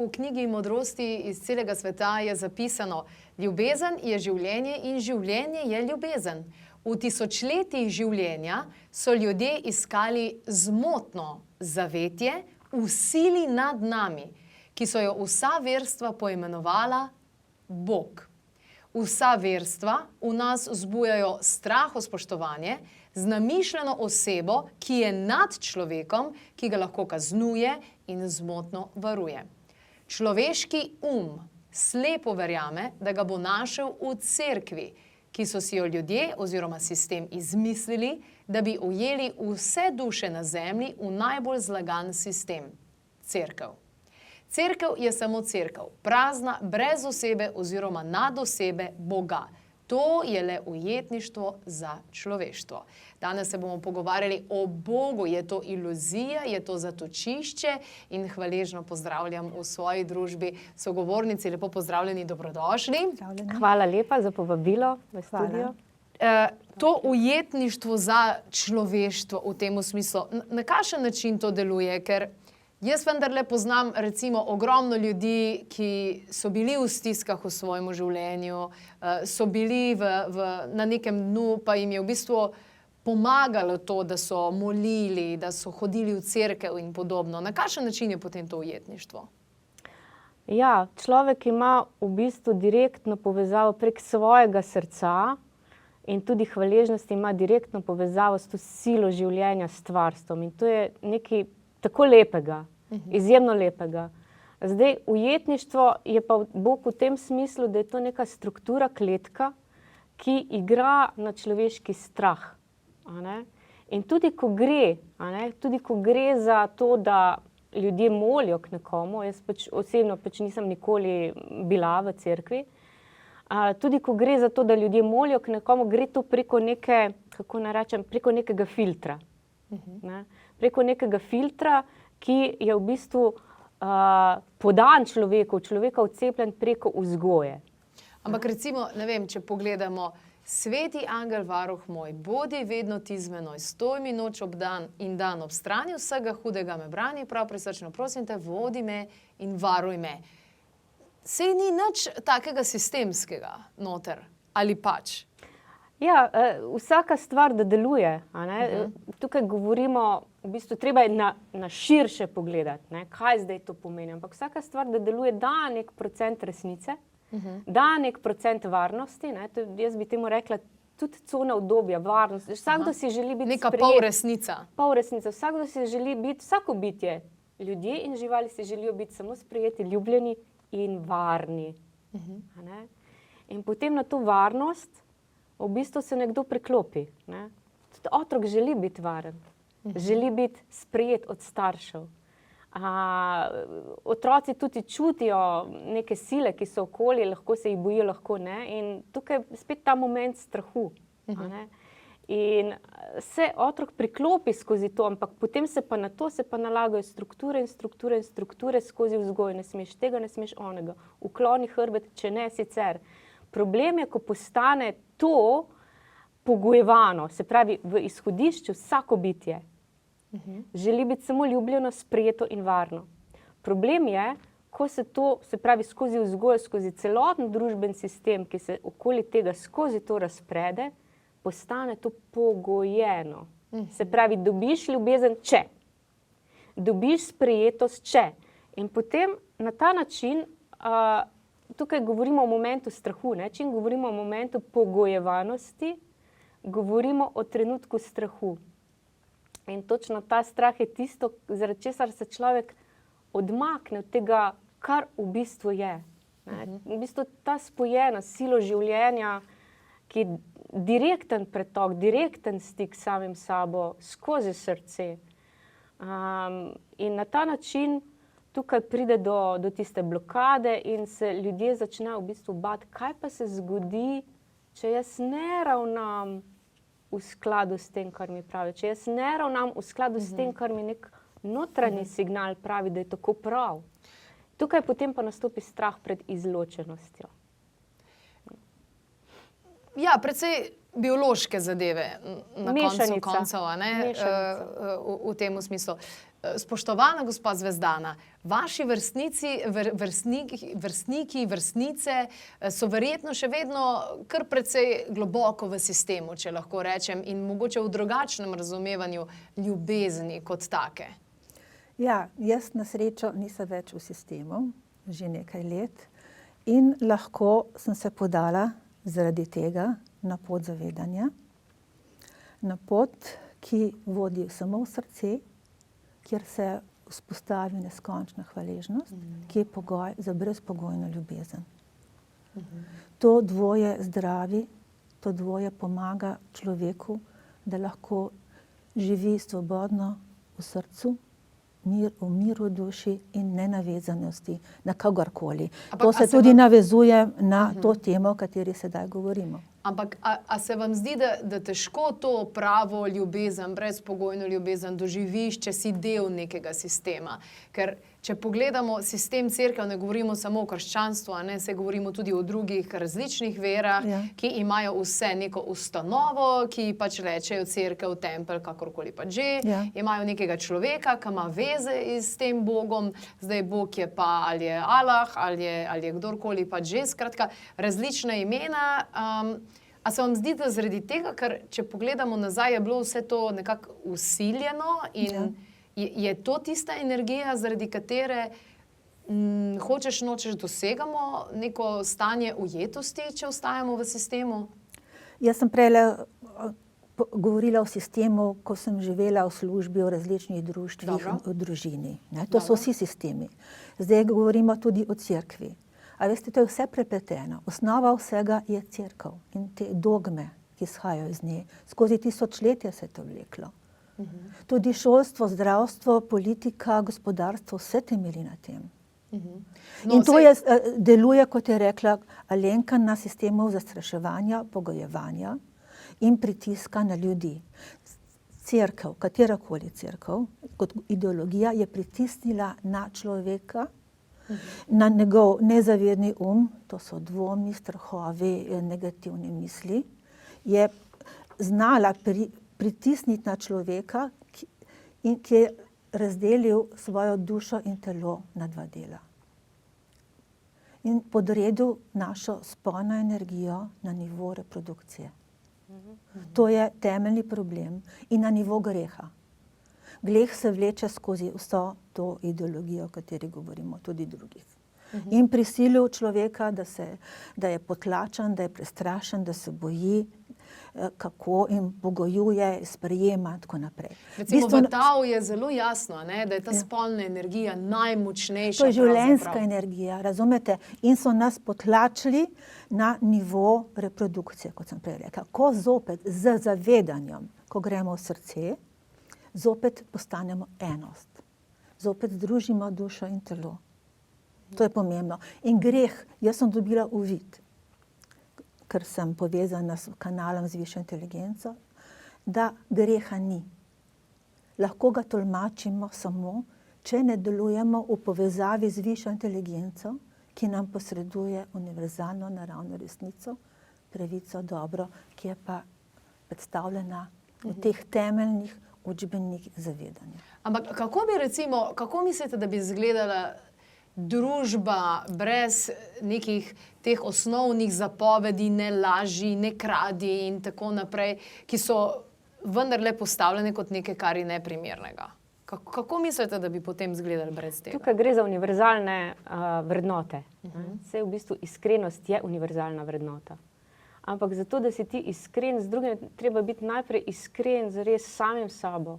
V knjigi Modrosti iz celega sveta je zapisano: ljubezen je življenje in življenje je ljubezen. V tisočletjih življenja so ljudje iskali zmotno zavetje v sili nad nami, ki so jo vsa verstva poimenovala Bog. Vsa verstva v nas vzbujajo strahospoštovanje z namišljeno osebo, ki je nad človekom, ki ga lahko kaznuje in zmotno varuje. Človeški slepo verjame, da ga bo našel v cerkvi, ki so si jo ljudje oziroma sistem izmislili, da bi ujeli vse duše na zemlji v najbolj zlagan sistem – cerkev. Cerkev je samo cerkev, prazna, brez osebe oziroma nad osebe Boga. To je le ujetništvo za človeštvo. Danes se bomo pogovarjali o Bogu. Je to iluzija, je to zatočišče? In hvaležno pozdravljam v svoji družbi sogovornici. Lepo pozdravljeni, dobrodošli. Hvala lepa za povabilo v studio. To ujetništvo za človeštvo v tem smislu, na kakšen način to deluje? Ker jaz vendarle poznam recimo ogromno ljudi, ki so bili v stiskah v svojem življenju, so bili na nekem dnu, pa jim je v bistvu pomagalo to, da so molili, da so hodili v cerkev in podobno. Na kakšen način je potem to ujetništvo? Ja, človek ima v bistvu direktno povezavo prek svojega srca in tudi hvaležnost ima direktno povezavo s to silo življenja, s stvarstvom. In to je nekaj tako lepega, izjemno lepega. Zdaj, ujetništvo je pa Bog v tem smislu, da je to neka struktura, kletka, ki igra na človeški strah. In tudi ko gre za to, da ljudje molijo k nekomu, jaz osebno nisem nikoli bila v cerkvi, tudi ko gre za to, da ljudje molijo k nekomu, gre to preko preko nekega filtra. Preko nekega filtra, ki je v bistvu podan človeka vcepljen preko vzgoje. Ampak recimo, ne vem, če pogledamo: Sveti angel varuh moj, bodi vedno ti z menoj, stoj mi noč ob dan in dan ob strani vsega hudega me brani, prav prisrčno prosim te, vodi me in varuj me. Sej ni nič takega sistemskega noter, ali pač? Ja, vsaka stvar, da deluje. Tukaj govorimo, v bistvu treba je na širše pogledati, kaj zdaj to pomeni. Ampak vsaka stvar, da deluje, da nek procent resnice, da nek procent varnosti, jaz bi temu rekla tudi cona udobja, varnost. Vsakdo si želi biti neka sprejet. polresnica. Polresnica. Vsakdo si želi biti, vsako bitje, ljudje in živali si želijo biti samo sprejeti, ljubljeni in varni. In potem na to varnost v bistvu se nekdo priklopi. Tudi otrok želi biti varen, želi biti sprejet od staršev. Otroci tudi čutijo neke sile, ki so okoli, lahko se jih bojijo, lahko ne. In tukaj je spet ta moment strahu. In se otrok priklopi skozi to, ampak potem se pa na to nalagajo strukture in strukture in strukture skozi vzgojo. Ne smeš tega, ne smeš onega. Ukloni hrbet, če ne sicer. Problem je, ko postane to pogojevano, se pravi v izhodišču vsako bitje želi biti samo ljubljeno, sprejeto in varno. Problem je, ko se to, se pravi skozi vzgojo, skozi celoten družben sistem, ki se okoli tega skozi to razprede, postane to pogojeno. Se pravi, dobiš ljubezen, če. Dobiš sprejetost, če. In potem na ta način, tukaj govorimo o momentu strahu, čim govorimo o momentu pogojevanosti, govorimo o trenutku strahu. In točno ta strah je tisto, zaradi česar se človek odmakne od tega, kar v bistvu je. V bistvu ta spojena silo življenja, ki je direkten pretok, direkten stik s samim sabo, skozi srce. In na ta način tukaj pride do tiste blokade in se ljudje začnejo v bistvu bati, kaj pa se zgodi, če jaz ne ravnam v skladu s tem, kar mi pravi. Če jaz ne ravnam v skladu s tem, kar mi nek notranji signal pravi, da je tako prav. Tukaj potem pa nastopi strah pred izločenostjo. Ja, precej biološke zadeve na koncu koncev, v tem smislu. Spoštovana gospa Zvezdana, vaši vrstnice so verjetno še vedno kar precej globoko v sistemu, če lahko rečem, in mogoče v drugačnem razumevanju ljubezni kot take. Ja, jaz na srečo nisem več v sistemu, že nekaj let, in lahko sem se podala zaradi tega na pot zavedanja, na pot, ki vodi samo v srce, kjer se vzpostavi neskončna hvaležnost, ki je pogoj za brezpogojno ljubezen. To dvoje zdravi, to dvoje pomaga človeku, da lahko živi svobodno v srcu, v miru duši in nenavezanosti na kogarkoli. To se tudi navezuje na to temo, o kateri sedaj govorimo. Ampak a se vam zdi, da težko to pravo ljubezen, brezpogojno ljubezen doživiš, če si del nekega sistema? Ker če pogledamo sistem cerkev, ne govorimo samo o krščanstvu, se govorimo tudi o drugih različnih verah, ki imajo vse neko ustanovo, ki pač rečejo cerkev, tempelj, kakorkoli pač že. Imajo nekega človeka, ki ima veze s tem Bogom, zdaj Bog je pa ali je Allah, ali je kdorkoli pač že, skratka, različna imena. A se vam zdi, da zaradi tega, ker če pogledamo nazaj, je bilo vse to nekako vsiljeno in je to tista energija, zaradi katere hočeš nočeš dosegamo neko stanje ujetosti, če ostajamo v sistemu? Jaz sem prejle govorila o sistemu, ko sem živela v službi, v različnih društvih, v družini. To so vsi sistemi. Zdaj govorimo tudi o cerkvi. A veste, to je vse prepleteno. Osnova vsega je cerkev in te dogme, ki izhajajo iz nje. Skozi tisočletja se je to vleklo. Tudi šolstvo, zdravstvo, politika, gospodarstvo, vse temelji na tem. In to deluje, kot je rekla Alenka, na sistemu zastraševanja, pogojevanja in pritiska na ljudi. Cerkev, katerakoli cerkev, kot ideologija je pritisnila na človeka, na njegov nezavedni to so dvomi, strahovi, negativne misli, je znala pritisniti na človeka, ki je razdelil svojo dušo in telo na dva dela. In podredil našo spolno energijo na nivo reprodukcije. To je temeljni problem in na nivo greha. Greh se vleče skozi vso to ideologijo, o kateri govorimo, tudi drugih. In prisilil človeka, da je potlačen, da je prestrašen, da se boji, kako in pogojuje, sprejema in tako naprej. Recimo v Tao je zelo jasno, da je ta spolna energija najmočnejša. To je življenjska energija, razumete? In so nas potlačili na nivo reprodukcije, kot sem prej rekla. Ko zopet z zavedanjem, ko gremo v srce, zopet postanemo enost. Zopet združimo dušo in telo. To je pomembno. In greh, jaz sem dobila uvid, ker sem povezana s kanalom z višjo inteligenco, da greha ni. Lahko ga tolmačimo samo, če ne delujemo v povezavi z višjo inteligenco, ki nam posreduje univerzalno naravno resnico, pravico, dobro, ki je pa predstavljena v teh temeljnih učbenih zavedanja. Ampak kako mislite, da bi izgledala družba brez nekih teh osnovnih zapovedi, ne laži, ne kradi in tako naprej, ki so vendarle postavljene kot nekaj, kar je neprimernega? Kako mislite, da bi potem izgledali brez tega? Tukaj gre za univerzalne vrednote. Saj v bistvu iskrenost je univerzalna vrednota. Ampak zato, da si ti iskren z drugim, treba biti najprej iskren z res samim sabo.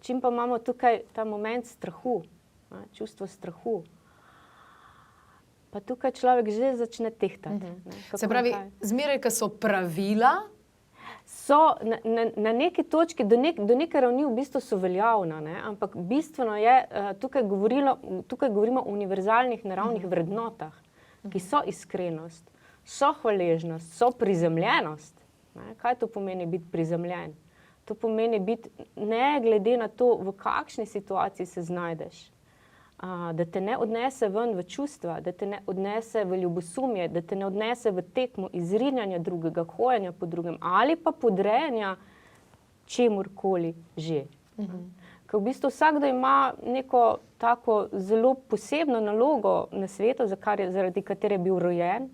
Čim pa imamo tukaj ta moment strahu, čustvo strahu, pa tukaj človek že začne tehtati. Se pravi, zmeraj, ko so pravila, so na neki točki, do neke ravni v bistvu so veljavna, ampak bistveno je, tukaj govorimo o univerzalnih naravnih vrednotah, ki so iskrenost, so hvaležnost, so prizemljenost. Kaj to pomeni biti prizemljen? To pomeni biti ne glede na to, v kakšni situaciji se znajdeš. Da te ne odnese ven v čustva, da te ne odnese v ljubosumje, da te ne odnese v tekmo izrinjanja drugega, hojanja po drugem ali pa podrejanja čemurkoli že. ker v bistvu vsakdo ima neko tako zelo posebno nalogo na svetu, zaradi katere je bil rojen.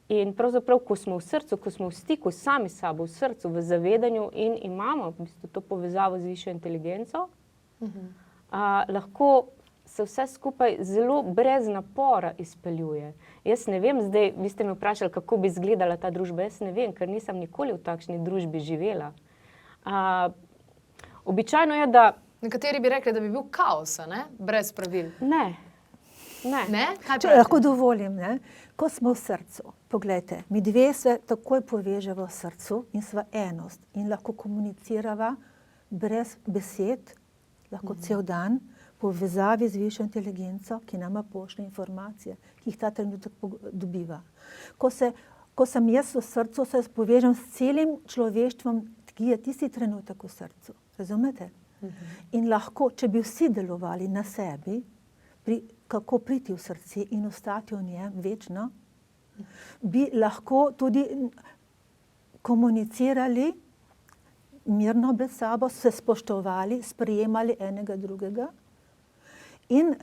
In pravzaprav, ko smo v srcu, ko smo v stiku sami s sabo, v srcu, v zavedanju in imamo v bistvu to povezavo z višjo inteligenco, lahko se vse skupaj zelo brez napora izpeljuje. Jaz ne vem, zdaj, vi ste me vprašali, kako bi izgledala ta družba, jaz ne vem, ker nisem nikoli v takšni družbi živela. Običajno je, da... Nekateri bi rekli, da bi bil kaos, ne? Brez pravil. Ne. Ne? Kaj Če lahko dovolim, ne? Ko smo v srcu, poglejte, mi dve se takoj povežemo v srcu in sva enost in lahko komunicirava brez besed, lahko cel dan, povezavi z višjo inteligenco, ki nama pošlje informacije, ki jih ta trenutek dobiva. Ko sem jaz v srcu, se povežem s celim človeštvom, ki je tisti trenutek v srcu. Razumete? In lahko, če bi vsi delovali na sebi, kako priti v srce in ostati v njem večno, bi lahko tudi komunicirali mirno med sabo, se spoštovali, sprejemali enega drugega in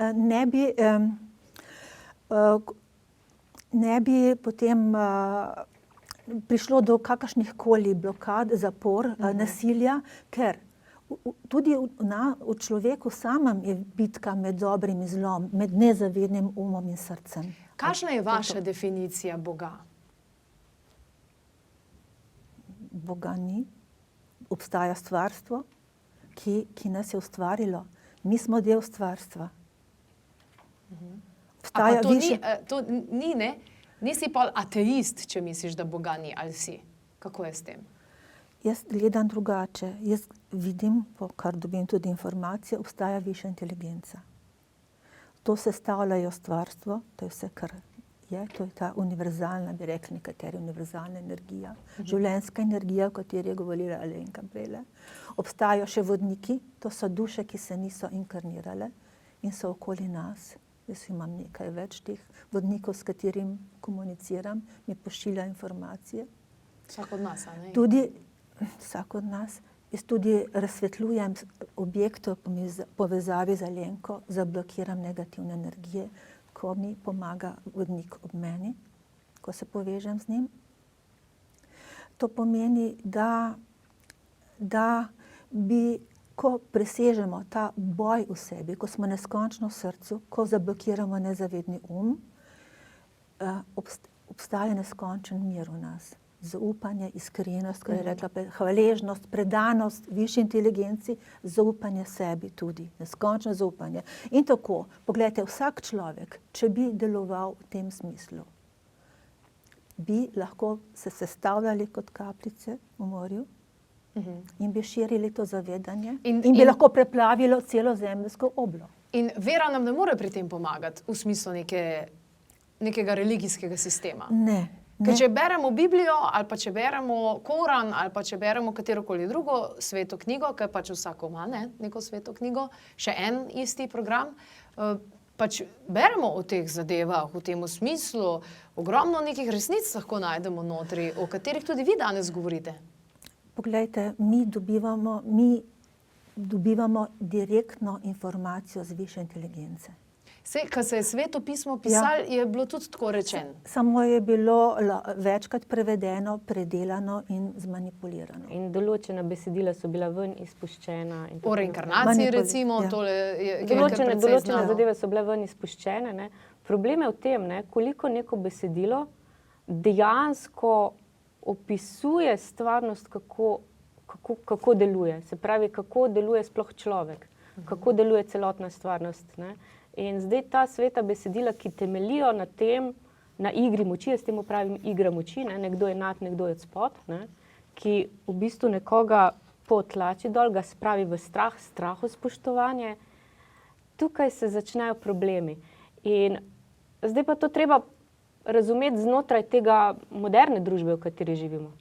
ne bi potem prišlo do kakršnihkoli blokad, zapor, nasilja, ker tudi v človeku samem je bitka med dobrim in zlom, med nezavednim umom in srcem. Kakšna je vaša definicija Boga? Boga ni. Obstaja stvarstvo, ki nas je ustvarilo. Mi smo del stvarstva. Obstaja to ni, ne? Nisi pa ateist, če misliš, da Boga ni, ali si? Kako je s tem? Jaz gledam drugače. Jaz vidim, po kar dobim tudi informacije, obstaja višja inteligenca. To sestavljajo stvarstvo, to je vse, kar je, to je ta univerzalna, bi rekli nekateri, univerzalna energija, življenjska energija, o kateri je govorila Alenka prejle. Obstajajo še vodniki, to so duše, ki se niso inkarnirale in so okoli nas. Jaz imam nekaj več teh vodnikov, s katerim komuniciram, mi pošilja informacije. Vsak od nas, a ne? Tudi vsak od nas. Jaz tudi razsvetljujem objekte v povezavi z Alenko, zablokiram negativne energije, ko mi pomaga vodnik ob meni, ko se povežem z njim. To pomeni, da bi, ko presežemo ta boj v sebi, ko smo neskončno v srcu, ko zablokiramo nezavedni obstaja neskončen mir v nas. Zaupanje, iskrenost, kot je rekla, hvaležnost, predanost, višji inteligenci, zaupanje sebi tudi, neskončno zaupanje. In tako, poglejte, vsak človek, če bi deloval v tem smislu, bi lahko se sestavljali kot kapljice v morju in bi širili to zavedanje in bi lahko preplavilo celo zemeljsko oblo. In vera nam ne more pri tem pomagati v smislu nekega religijskega sistema. Ne. Ker če beremo Biblijo, ali pa če beremo Koran, ali pa če beremo katerokoli drugo sveto knjigo, ker pač vsako ima neko sveto knjigo, še en isti program, pač beremo o teh zadevah, v tem smislu, ogromno nekih resnic lahko najdemo notri, o katerih tudi vi danes govorite. Poglejte, mi dobivamo direktno informacijo z višje inteligence. Ko se je Sveto pismo pisalo, je bilo tudi tako rečeno. Samo je bilo večkrat prevedeno, predelano in zmanipulirano. In določena besedila so bila ven izpuščena. O reinkarnaciji recimo, tole je precej znano. Določene zadeve so bile ven izpuščene. Ne. Problem je v tem, koliko neko besedilo dejansko opisuje stvarnost, kako deluje. Se pravi, kako deluje sploh človek, kako deluje celotna stvarnost. Ne. In zdaj ta sveta besedila, ki temelijo na tem, na igri moči, jaz temu pravim igra moči, nekdo je nad, nekdo je odspod, ki v bistvu nekoga potlači dol, ga spravi v strahospoštovanje, tukaj se začnejo problemi. In zdaj pa to treba razumeti znotraj tega moderne družbe, v kateri živimo.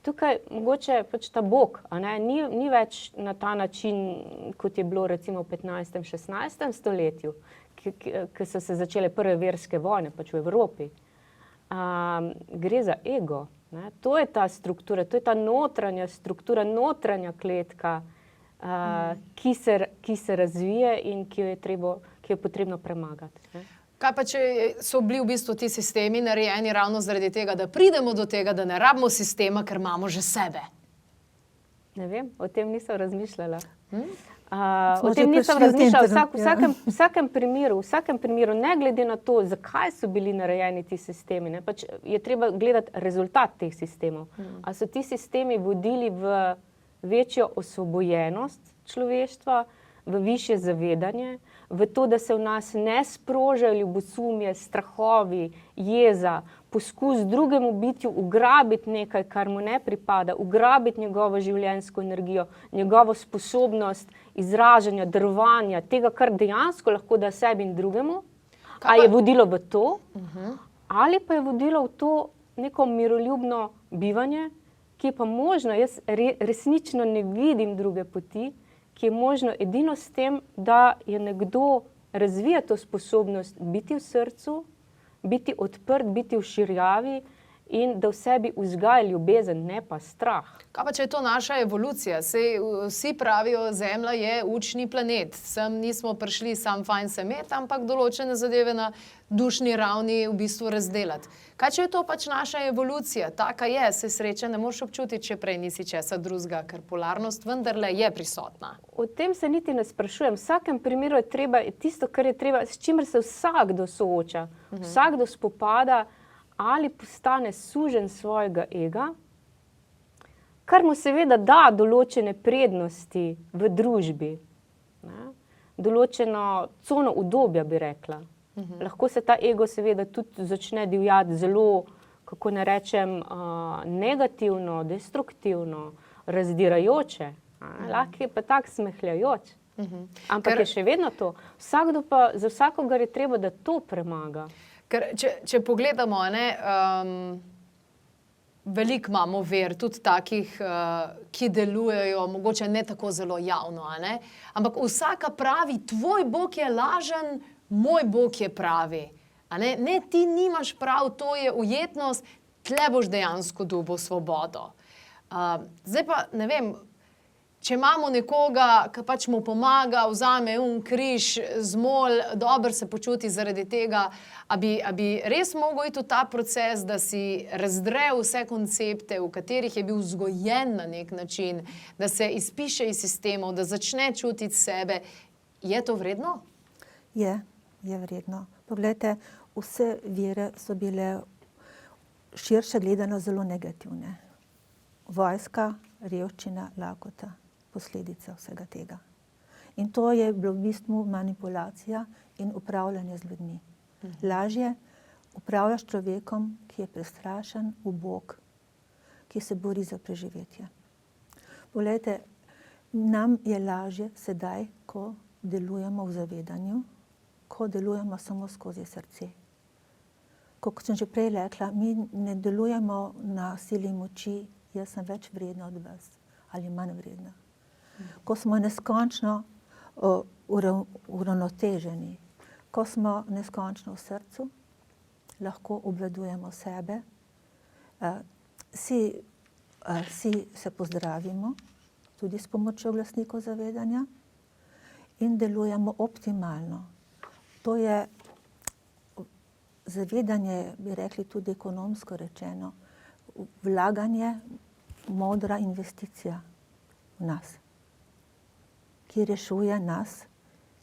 Tukaj mogoče pač ta Bog ni več na ta način, kot je bilo recimo v 15. 16. stoletju, ki so se začele prve verske vojne pač v Evropi. Gre za ego. To je ta struktura, to je ta notranja struktura, notranja kletka, ki se razvije in ki jo je potrebno premagati. Ne? Kaj pa, če so bili v bistvu ti sistemi narejeni ravno zaradi tega, da pridemo do tega, da ne rabimo sistema, ker imamo že sebe? Ne vem, o tem nisem razmišljala. O tem nisem razmišljala. V vsakem primeru, ne glede na to, zakaj so bili narejeni ti sistemi, ne, pač je treba gledati rezultat teh sistemov. A so ti sistemi vodili v večjo osvobojenost človeštva, v višje zavedanje, v to, da se v nas ne sprožajo ljubosumje, strahovi, jeza, poskus drugemu bitju ugrabiti nekaj, kar mu ne pripada, ugrabiti njegovo življenjsko energijo, njegovo sposobnost izražanja, darovanja, tega, kar dejansko lahko da sebi in drugemu. A je vodilo v to, ali pa je vodilo v to neko miroljubno bivanje, ki je pa možno, jaz resnično ne vidim druge poti, ki je možno edino s tem, da je nekdo razvija to sposobnost biti v srcu, biti odprt, biti v širjavi in da v sebi vzgaja ljubezen, ne pa strah. Kaj pa, če je to naša evolucija? Sej vsi pravijo, Zemlja je učni planet. Sem nismo prišli sam fajn se imeti, ampak določene zadeve na dušni ravni v bistvu razdelati. Kaj, če je to pač naša evolucija? Taka je, se sreče ne moreš občutiti, če prej nisi česa drugega, ker polarnost vendarle je prisotna. O tem se niti ne sprašujem. V vsakem primeru je treba tisto, kar je treba, s čimer se vsakdo sooča, vsakdo spopada, ali postane suženj svojega ega, kar mu seveda da določene prednosti v družbi, ne? Določeno cono udobja, bi rekla. Lahko se ta ego seveda tudi začne divjati zelo, kako ne rečem, negativno, destruktivno, razdirajoče. Lahko je pa tak smehljajoč. Ampak je še vedno to. Vsakdo pa, za vsakogar je treba, da to premaga. Ker če pogledamo, veliko imamo ver, tudi takih, ki delujejo, mogoče ne tako zelo javno, ampak vsaka pravi, tvoj Bog je lažen, moj Bog je pravi. Ne, ti nimaš prav, to je ujetnost, tle boš dejansko dobil svobodo. Zdaj pa, ne vem, če imamo nekoga, ki pač mu pomaga, vzame križ, zmol, dobro se počuti zaradi tega, a bi res mogel iti v ta proces, da si razdre vse koncepte, v katerih je bil vzgojen na nek način, da se izpiše iz sistemov, da začne čutiti sebe. Je to vredno? Je vredno. Poglejte, vse vere so bile širše gledano zelo negativne. Vojska, revščina, lakota. Posledica vsega tega. In to je bilo v bistvu manipulacija in upravljanje z ljudmi. Lažje upravljaš človekom, ki je prestrašen, ubog, ki se bori za preživetje. Poglejte, nam je lažje sedaj, ko delujemo v zavedanju, ko delujemo samo skozi srce. Kot sem že prej rekla, mi ne delujemo na sili moči, jaz sem več vredna od vas ali manj vredna. Ko smo neskončno uravnoteženi, ko smo neskončno v srcu, lahko obvladujemo sebe, si se pozdravimo, tudi s pomočjo glasnikov zavedanja in delujemo optimalno. To je zavedanje, bi rekli tudi ekonomsko rečeno, vlaganje, modra investicija v nas, ki rešuje nas,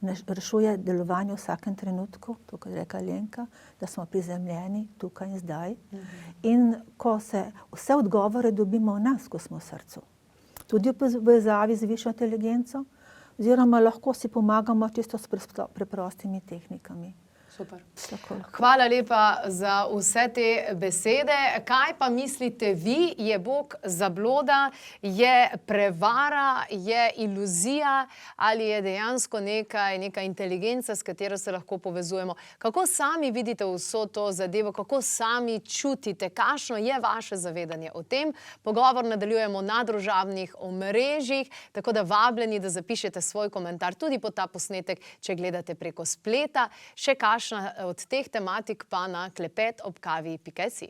rešuje delovanje v vsakem trenutku, to, kar je rekla Lenka, da smo prizemljeni tukaj in zdaj. In ko se vse odgovore dobimo v nas, ko smo v srcu, tudi v povezavi z višjo inteligenco, oziroma lahko si pomagamo čisto s preprostimi tehnikami. Super. Hvala lepa za vse te besede. Kaj pa mislite vi, je Bog zabloda, je prevara, je iluzija ali je dejansko neka inteligenca, s katero se lahko povezujemo? Kako sami vidite vso to zadevo, kako sami čutite, kakšno je vaše zavedanje o tem? Pogovor nadaljujemo na družabnih omrežjih, tako da vabljeni, da zapišete svoj komentar tudi pod ta posnetek, če gledate preko spleta. Še kakšna od teh tematik pa na klepet ob kavi.si.